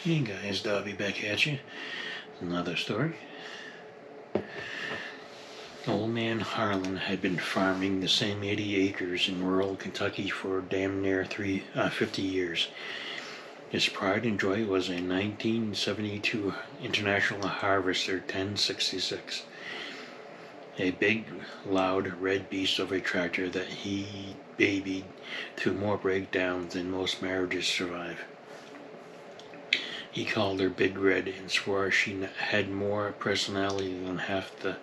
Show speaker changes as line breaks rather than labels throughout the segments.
Hey guys, Dobby back at you. Another story. Old man Harlan had been farming the same 80 acres in rural Kentucky for damn near 50 years. His pride and joy was a 1972 International Harvester 1066, a big, loud, red beast of a tractor that he babied through more breakdowns than most marriages survive. He called her Big Red and swore she had more personality than half the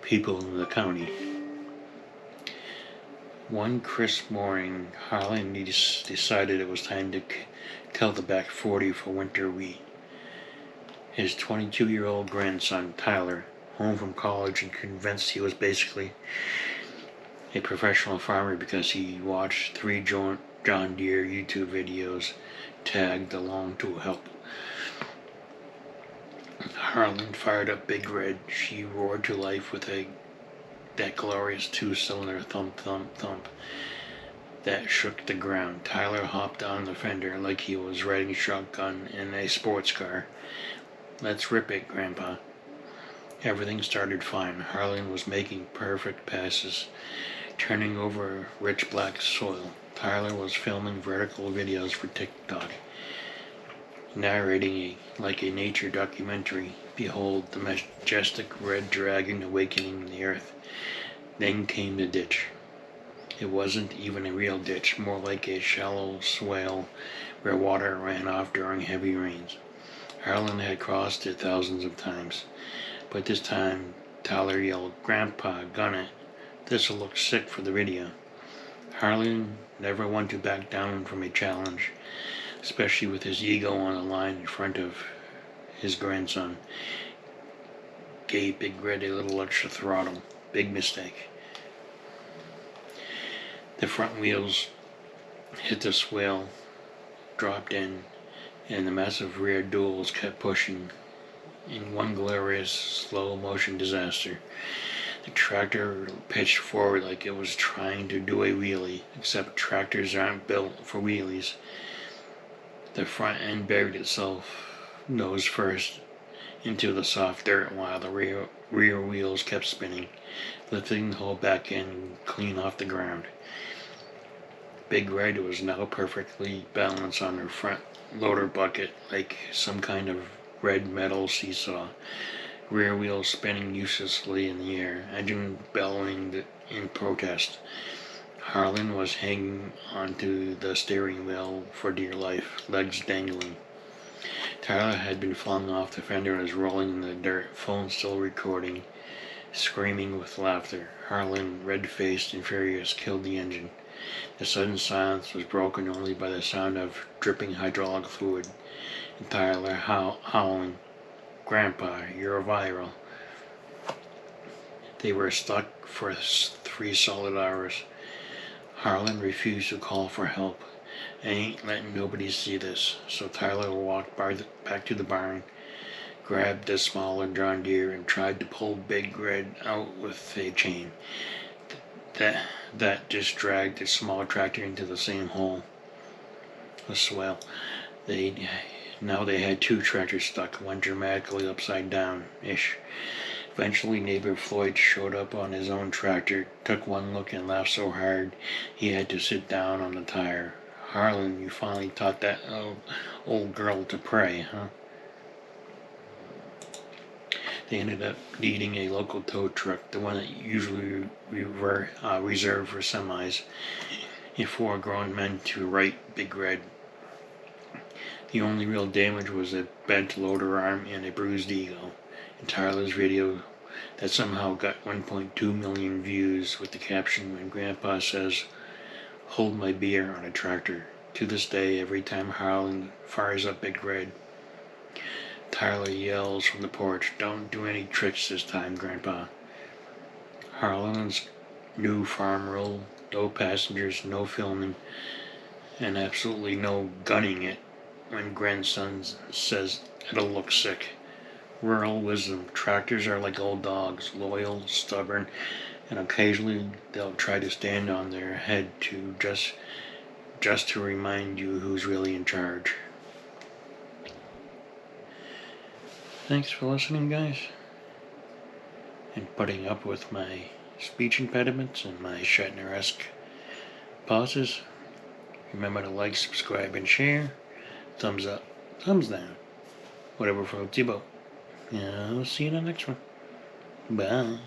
people in the county. One crisp morning, Harlan decided it was time to kill the back 40 for winter wheat. His 22-year-old grandson, Tyler, home from college and convinced he was basically a professional farmer because he watched 3 John Deere YouTube videos, tagged along to help. Harlan fired up Big Red. She roared to life with that glorious 2-cylinder thump thump thump that shook the ground. Tyler hopped on the fender like he was riding shotgun in a sports car. "Let's rip it, Grandpa." Everything started fine. Harlan was making perfect passes, turning over rich black soil. Tyler was filming vertical videos for TikTok, narrating like a nature documentary. Behold the majestic red dragon awakening the earth. Then came the ditch. It wasn't even a real ditch, more like a shallow swale where water ran off during heavy rains. Harlan had crossed it thousands of times, but this time Tyler yelled, "Grandpa, gun it. This'll look sick for the video." Harlan never one to back down from a challenge, especially with his ego on the line in front of his grandson. Gave Big Red a little extra throttle. Big mistake. The front wheels hit the swale, dropped in, and the massive rear duals kept pushing in one glorious slow-motion disaster. The tractor pitched forward like it was trying to do a wheelie, except tractors aren't built for wheelies. The front end buried itself nose first into the soft dirt while the rear wheels kept spinning, lifting the whole back end clean off the ground. Big Red was now perfectly balanced on her front loader bucket like some kind of red metal seesaw, rear wheels spinning uselessly in the air, engine bellowing in protest. Harlan was hanging onto the steering wheel for dear life, legs dangling. Tyler had been flung off the fender and was rolling in the dirt, phone still recording, screaming with laughter. Harlan, red-faced and furious, killed the engine. The sudden silence was broken only by the sound of dripping hydraulic fluid, and Tyler howling, "Grandpa, you're viral." They were stuck for 3 solid hours. Harlan refused to call for help. "I ain't letting nobody see this." So Tyler walked back to the barn, grabbed the smaller John Deere, and tried to pull Big Red out with a chain. That just dragged the small tractor into the same hole. A swell. Now they had 2 tractors stuck, one dramatically upside down-ish. Eventually neighbor Floyd showed up on his own tractor, took one look and laughed so hard he had to sit down on the tire. "Harlan, you finally taught that old girl to pray, huh?" They ended up needing a local tow truck, the one that usually reserved for semis, and 4 grown men to right Big Red. The only real damage was a bent loader arm and a bruised ego. In Tyler's video that somehow got 1.2 million views with the caption, "When Grandpa says, 'Hold my beer' on a tractor." To this day, every time Harlan fires up Big Red, Tyler yells from the porch, "Don't do any tricks this time, Grandpa." Harlan's new farm rule: no passengers, no filming, and absolutely no gunning it when grandson says it'll look sick. Rural wisdom: tractors are like old dogs, loyal, stubborn, and occasionally they'll try to stand on their head to just to remind you who's really in charge. Thanks for listening, guys, and putting up with my speech impediments and my Shatner-esque pauses. Remember to like, subscribe, and share. Thumbs up, thumbs down, whatever floats your boat. And I'll see you in the next one. Bye.